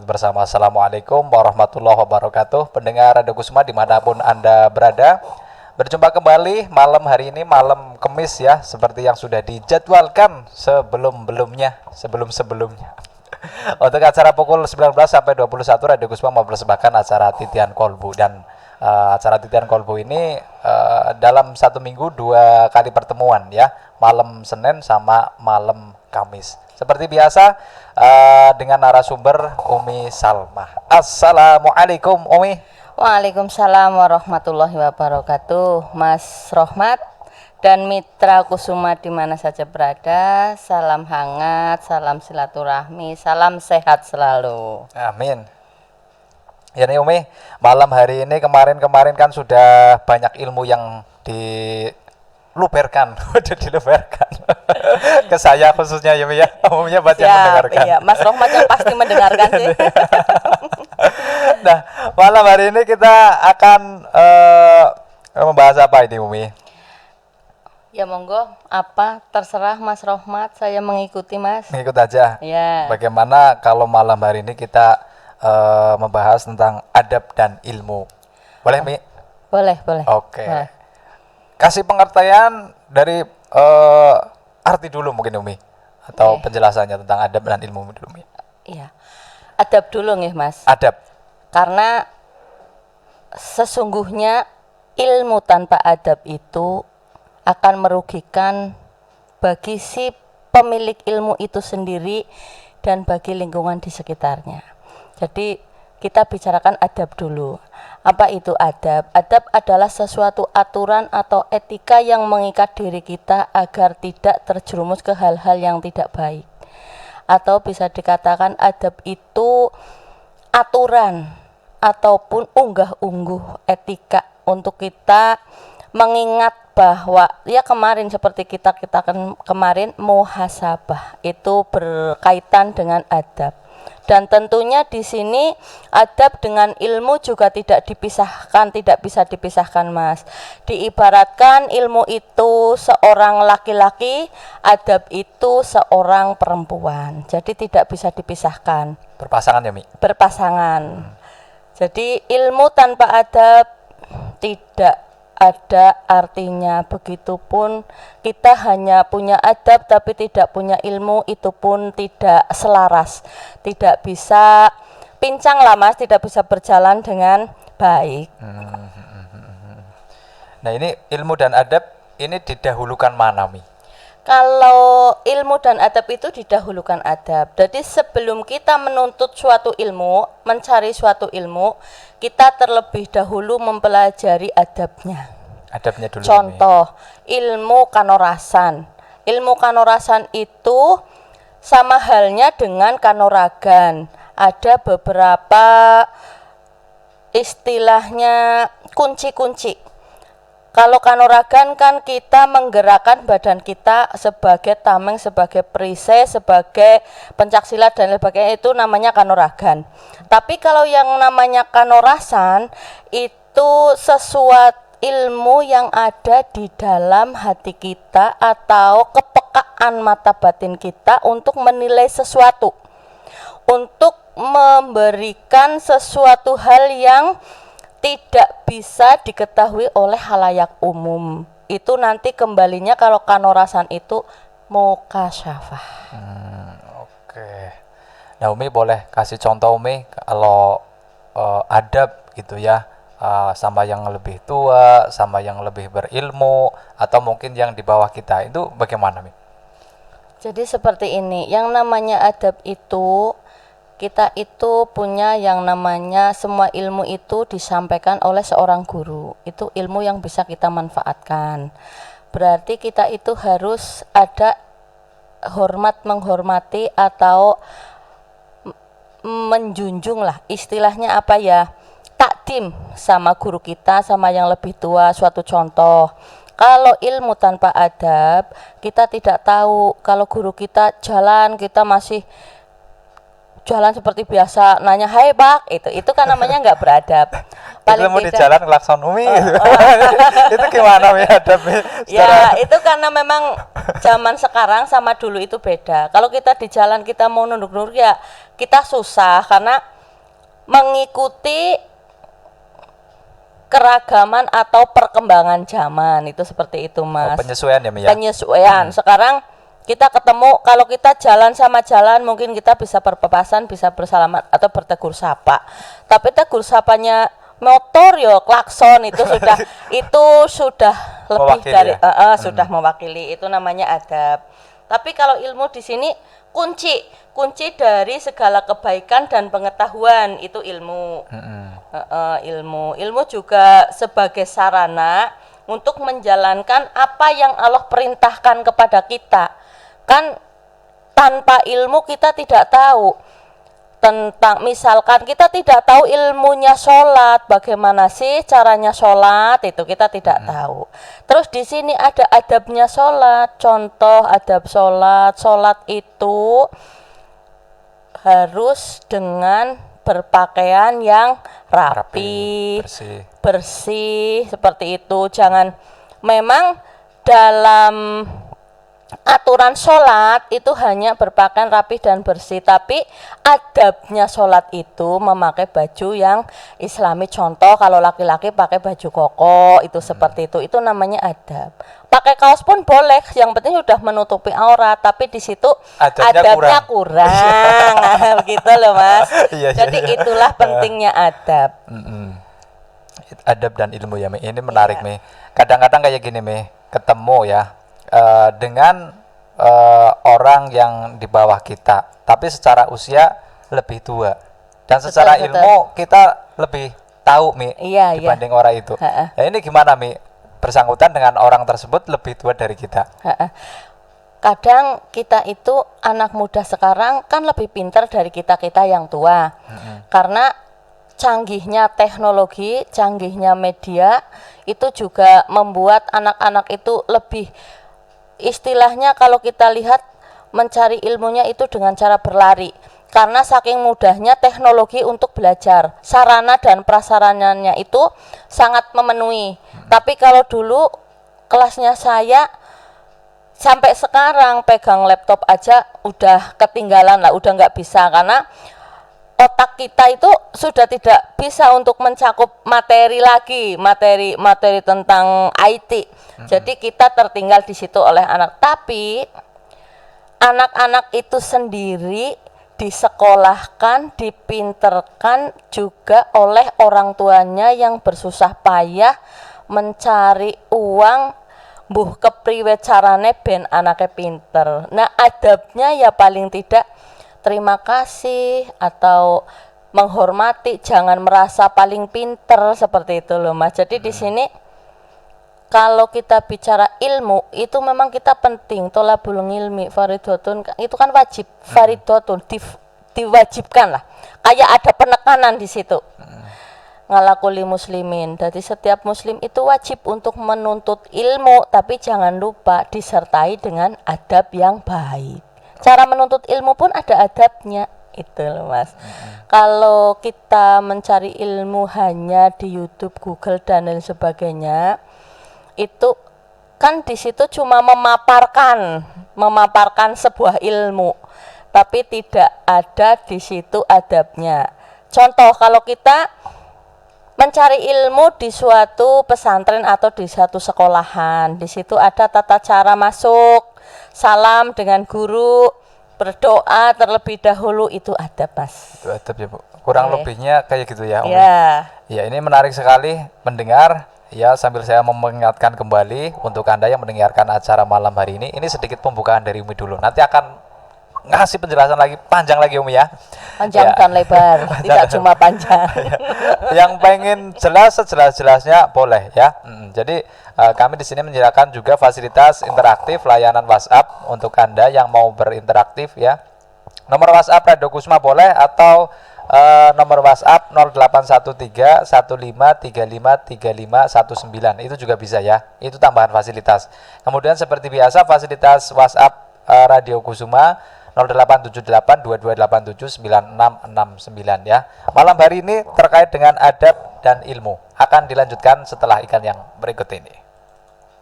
bersama Assalamualaikum warahmatullahi wabarakatuh. Pendengar Radio Kusuma dimanapun Anda berada, berjumpa kembali malam hari ini, malam Kemis ya, seperti yang sudah dijadwalkan sebelum-sebelumnya. Untuk acara pukul 19 sampai 21 Radio Kusuma mempersembahkan acara Titian Kolbu, dan acara Titian Kolbu ini dalam satu minggu 2 kali pertemuan ya, malam Senin sama malam Kamis. Seperti biasa dengan narasumber Umi Salma. Assalamualaikum Umi. Waalaikumsalam warahmatullahi wabarakatuh. Mas Rohmat dan mitra Kusuma di mana saja berada, salam hangat, salam silaturahmi, salam sehat selalu. Amin. Ya nih Umi, malam hari ini kemarin kan sudah banyak ilmu yang diluberkan, udah diluberkan ke saya khususnya ya Umi ya, umumnya buat yang mendengarkan. Iya, Mas Rohmat yang pasti mendengarkan sih. Nah, malam hari ini kita akan membahas apa ini Umi? Ya monggo, apa terserah Mas Rohmat, saya mengikuti Mas. Ngikut aja. Ya. Bagaimana kalau malam hari ini kita membahas tentang adab dan ilmu? Boleh Mi? Boleh. Oke. Boleh. Kasih pengertian dari arti dulu mungkin Umi, atau penjelasannya tentang adab dan ilmu dulu Mi. Iya. Adab dulu nih Mas. Adab. Karena sesungguhnya ilmu tanpa adab itu akan merugikan bagi si pemilik ilmu itu sendiri dan bagi lingkungan di sekitarnya. Jadi kita bicarakan adab dulu. Apa itu adab? Adab adalah sesuatu aturan atau etika yang mengikat diri kita agar tidak terjerumus ke hal-hal yang tidak baik. Atau bisa dikatakan adab itu aturan ataupun unggah-ungguh etika untuk kita mengingat bahwa ya kemarin seperti kita kemarin muhasabah itu berkaitan dengan adab. Dan tentunya di sini adab dengan ilmu juga tidak bisa dipisahkan Mas. Diibaratkan ilmu itu seorang laki-laki, adab itu seorang perempuan. Jadi tidak bisa dipisahkan. Berpasangan ya Mi? Berpasangan. Jadi ilmu tanpa adab tidak ada artinya. Begitupun kita hanya punya adab tapi tidak punya ilmu, itu pun tidak selaras, tidak bisa pincang lah Mas, tidak bisa berjalan dengan baik. Nah ini ilmu dan adab ini didahulukan mana Mi? Kalau ilmu dan adab itu didahulukan adab. Jadi sebelum kita menuntut suatu ilmu, mencari suatu ilmu, kita terlebih dahulu mempelajari adabnya. Adabnya dulu. Contoh, ilmu kanorasan. Ilmu kanorasan itu sama halnya dengan kanoragan. Ada beberapa istilahnya kunci-kunci. Kalau kanoragan kan kita menggerakkan badan kita sebagai tameng, sebagai perisai, sebagai pencaksilat dan sebagainya, itu namanya kanoragan. Tapi kalau yang namanya kanorasan itu sesuatu ilmu yang ada di dalam hati kita atau kepekaan mata batin kita untuk menilai sesuatu, untuk memberikan sesuatu hal yang tidak bisa diketahui oleh halayak umum. Itu nanti kembalinya kalau kanorasan itu mukasyafah. Oke. Nah Umi boleh kasih contoh Umi kalau adab gitu ya, sama yang lebih tua, sama yang lebih berilmu, atau mungkin yang di bawah kita, itu bagaimana Mi? Jadi seperti ini, yang namanya adab itu kita itu punya yang namanya semua ilmu itu disampaikan oleh seorang guru. Itu ilmu yang bisa kita manfaatkan. Berarti kita itu harus ada menghormati atau menjunjung lah, istilahnya apa ya, takdim sama guru kita, sama yang lebih tua. Suatu contoh, kalau ilmu tanpa adab, kita tidak tahu. Kalau guru kita jalan, kita masih jalan seperti biasa, nanya hai Pak, itu kan namanya nggak beradab. Paling itu di jalan ngelakson Umi gitu. Itu gimana Mi adabnya? Ya itu karena memang zaman sekarang sama dulu itu beda. Kalau kita di jalan kita mau nunduk-nunduk ya kita susah, karena mengikuti keragaman atau perkembangan zaman, itu seperti itu Mas. Penyesuaian ya Mi ya. Penyesuaian. Sekarang kita ketemu, kalau kita jalan sama jalan mungkin kita bisa berpapasan, bisa bersalaman atau bertegur sapa. Tapi tegur sapanya motor yo klakson itu sudah lebih Mewakili dari ya? sudah mewakili, itu namanya adab. Tapi kalau ilmu di sini kunci dari segala kebaikan dan pengetahuan itu ilmu. Ilmu juga sebagai sarana untuk menjalankan apa yang Allah perintahkan kepada kita. Kan tanpa ilmu kita tidak tahu tentang, misalkan kita tidak tahu ilmunya sholat, bagaimana sih caranya sholat, itu kita tidak tahu. Terus di sini ada adabnya sholat, contoh adab sholat itu harus dengan berpakaian yang rapi, bersih seperti itu. Jangan, memang dalam aturan sholat itu hanya berpakaian rapi dan bersih, tapi adabnya sholat itu memakai baju yang islami. Contoh kalau laki-laki pakai baju koko, itu seperti itu namanya adab. Pakai kaos pun boleh, yang penting sudah menutupi aurat, tapi di situ adabnya kurang. Begitu loh Mas. Jadi itulah pentingnya adab. Adab dan ilmu ya Mi. Ini menarik Mi. Kadang-kadang kayak gini Mi, ketemu ya dengan orang yang di bawah kita, tapi secara usia lebih tua, dan secara ilmu kita lebih tahu Mi dibanding orang itu. Nah, ini gimana Mi, bersangkutan dengan orang tersebut lebih tua dari kita? Kadang kita itu anak muda sekarang kan lebih pintar dari kita yang tua, karena canggihnya teknologi, canggihnya media itu juga membuat anak-anak itu lebih, istilahnya kalau kita lihat, mencari ilmunya itu dengan cara berlari, karena saking mudahnya teknologi untuk belajar, sarana dan prasarananya itu sangat memenuhi. Tapi kalau dulu kelasnya saya sampai sekarang pegang laptop aja udah ketinggalan lah, udah nggak bisa, karena otak kita itu sudah tidak bisa untuk mencakup materi lagi, materi tentang IT. Jadi kita tertinggal di situ oleh anak. Tapi anak-anak itu sendiri disekolahkan, dipinterkan juga oleh orang tuanya yang bersusah payah mencari uang, mbuh kepriwe carane ben anaknya pinter. Nah, adabnya ya paling tidak terima kasih atau menghormati, jangan merasa paling pinter, seperti itu loh Mas. Jadi di sini kalau kita bicara ilmu itu memang kita penting, tolabul ilmi faridotun, itu kan wajib, faridotun diwajibkan lah, kayak ada penekanan di situ. Ngalakuli muslimin, jadi setiap muslim itu wajib untuk menuntut ilmu, tapi jangan lupa disertai dengan adab yang baik. Cara menuntut ilmu pun ada adabnya, itu loh Mas. Kalau kita mencari ilmu hanya di YouTube, Google dan lain sebagainya, itu kan di situ cuma memaparkan sebuah ilmu, tapi tidak ada di situ adabnya. Contoh, kalau kita mencari ilmu di suatu pesantren atau di suatu sekolahan, di situ ada tata cara masuk, salam dengan guru, berdoa terlebih dahulu, itu adab Mas. Itu adab ya Bu. Kurang lebihnya kayak gitu ya Umi. Ya, ini menarik sekali mendengar. Ya, sambil saya mengingatkan kembali untuk Anda yang mendengarkan acara malam hari ini sedikit pembukaan dari Umi dulu. Nanti akan ngasih penjelasan lagi, panjang lagi Umi ya. Panjang dan lebar, tidak cuma panjang. Yang pengen jelas sejelas-jelasnya boleh ya. Jadi kami di sini menyediakan juga fasilitas interaktif, layanan WhatsApp untuk Anda yang mau berinteraktif ya. Nomor WhatsApp Radio Kusuma boleh, atau nomor WhatsApp 081315353519, itu juga bisa ya. Itu tambahan fasilitas. Kemudian seperti biasa fasilitas WhatsApp Radio Kusuma 087822879669 ya. Malam hari ini terkait dengan adab dan ilmu akan dilanjutkan setelah iklan yang berikut ini.